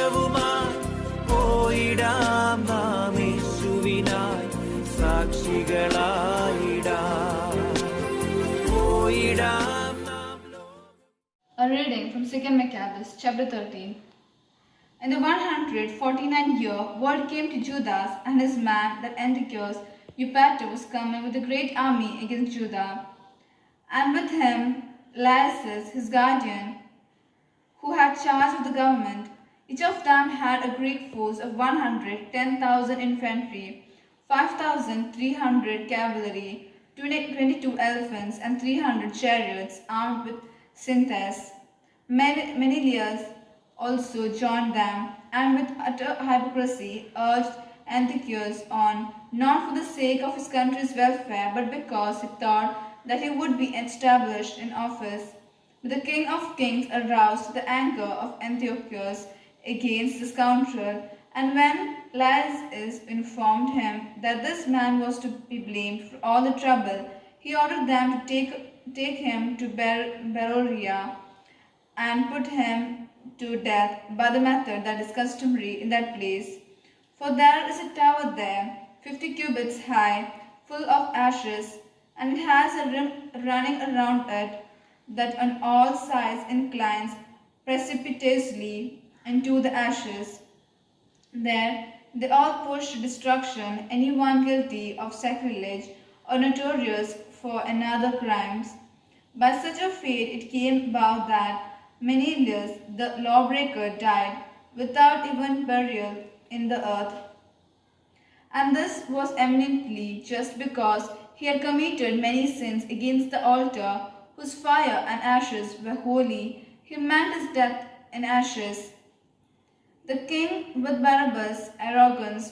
സാക്ഷ്യവുമായി പോയിടാം നാം യേശുവിനായി സാക്ഷികളായിടാം പോയിടാം നാം. A reading from 2 Maccabees, chapter 13. In the 149th year, word came to Judas and his man that Antiochus Eupator was coming with a great army against Judah, and with him Lysias his guardian, who had charge of the government. Each of them had a Greek force of 110,000 infantry, 5,300 cavalry, 22 elephants, and 300 chariots armed with Cynthias. Menelaus also joined them, and with utter hypocrisy urged Antiochus on, not for the sake of his country's welfare, but because he thought that he would be established in office. But the King of Kings aroused the anger of Antiochus against the scoundrel, and when Lysias informed him that this man was to be blamed for all the trouble, he ordered them to take him to Beroia and put him to death by the method that is customary in that place. For there is a tower there, 50 cubits high, full of ashes, and it has a rim running around it that on all sides inclines precipitously into the ashes. There they all push to destruction anyone guilty of sacrilege or notorious for another crimes. By such a fate it came about that Menelaus the lawbreaker died without even burial in the earth. And this was eminently just because he had committed many sins against the altar, whose fire and ashes were holy. He meant his death in ashes. The king, with Barabbas' arrogance,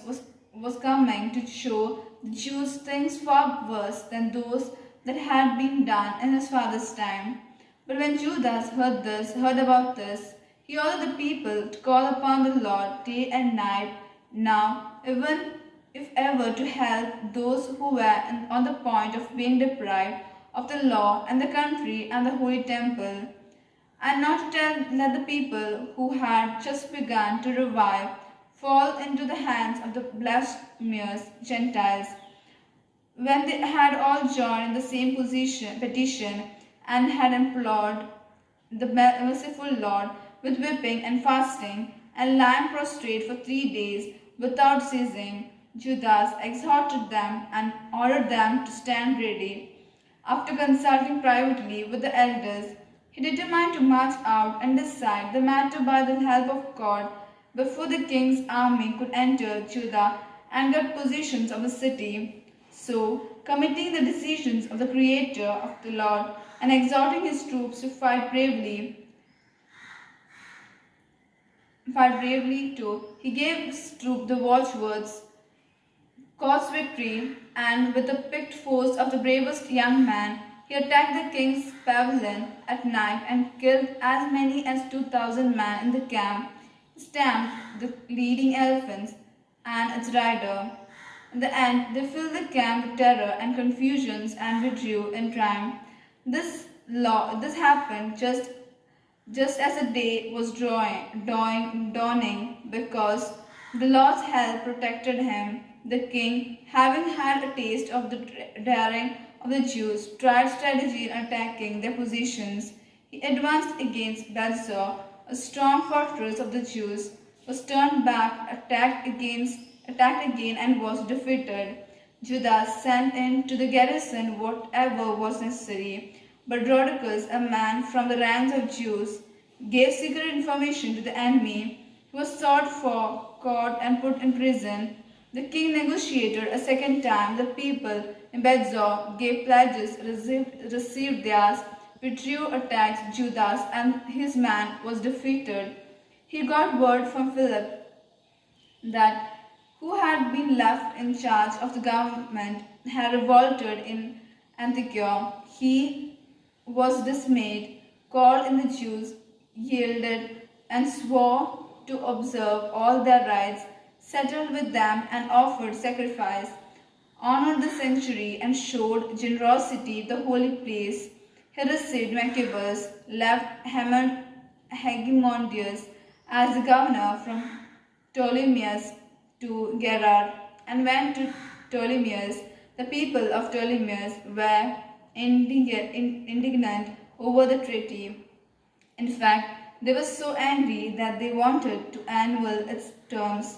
was coming to show the Jews things far worse than those that had been done in his father's time. But when Judas heard about this, he ordered the people to call upon the Lord day and night, now, even if ever, to help those who were on the point of being deprived of the law and the country and the holy temple, and not to let the people who had just begun to revive fall into the hands of the blasphemous Gentiles. When they had all joined in the same petition and had implored the merciful Lord with weeping and fasting and lying prostrate for 3 days without ceasing, Judas exhorted them and ordered them to stand ready. After consulting privately with the elders, he determined to march out and decide the matter by the help of God before the king's army could enter Judah and get possession of the city. So, committing the decisions of the Creator of the Lord and exhorting his troops to fight bravely too, he gave his troop the watchwords, God's victory, and with the picked force of the bravest young man, he attacked the king's pavilion at night and killed as many as 2,000 men in the camp. He stamped the leading elephants and its rider. In the end, they filled the camp with terror and confusions and withdrew in triumph. This happened just as the day was dawning, because the Lord's help protected him. The king, having had a taste of the daring of the Jews, tried strategy in attacking their positions. He advanced against Bethzor, a strong fortress of the Jews, was turned back, attacked again, and was defeated. Judas sent in to the garrison whatever was necessary, but Rhodicus, a man from the ranks of Jews, gave secret information to the enemy. He was sought for, caught, and put in prison. The king negotiated a second time. The people in Bethzor gave pledges, received theirs, withdrew, attacked Judas, and his man was defeated. He got word from Philip that who had been left in charge of the government had revolted in Antioch. He was dismayed, called in the Jews, yielded, and swore to observe all their rites, settled with them, and offered sacrifice, honored the sanctuary, and showed generosity the holy place. He received Maccabeus, left Hegemonius, as the governor from Ptolemais to Gerar. And when to Ptolemais, the people of Ptolemais were indignant over the treaty. In fact, they were so angry that they wanted to annul its terms.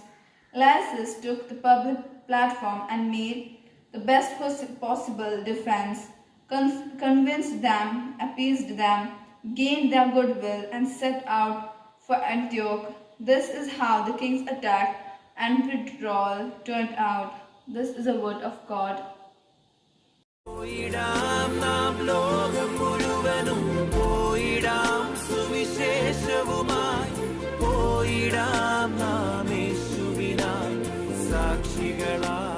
Lysis took the public platform and made the best possible defense, convinced them, appeased them, gained their goodwill, and set out for Antioch. This is how the king's attack and withdrawal turned out. This is a word of God. പോയിടാം നാം ലോകം മുഴുവനും പോയിടാം സുവിശേഷവുമായി പോയിടാം നാം യേശുവിനായി സാക്ഷികളായി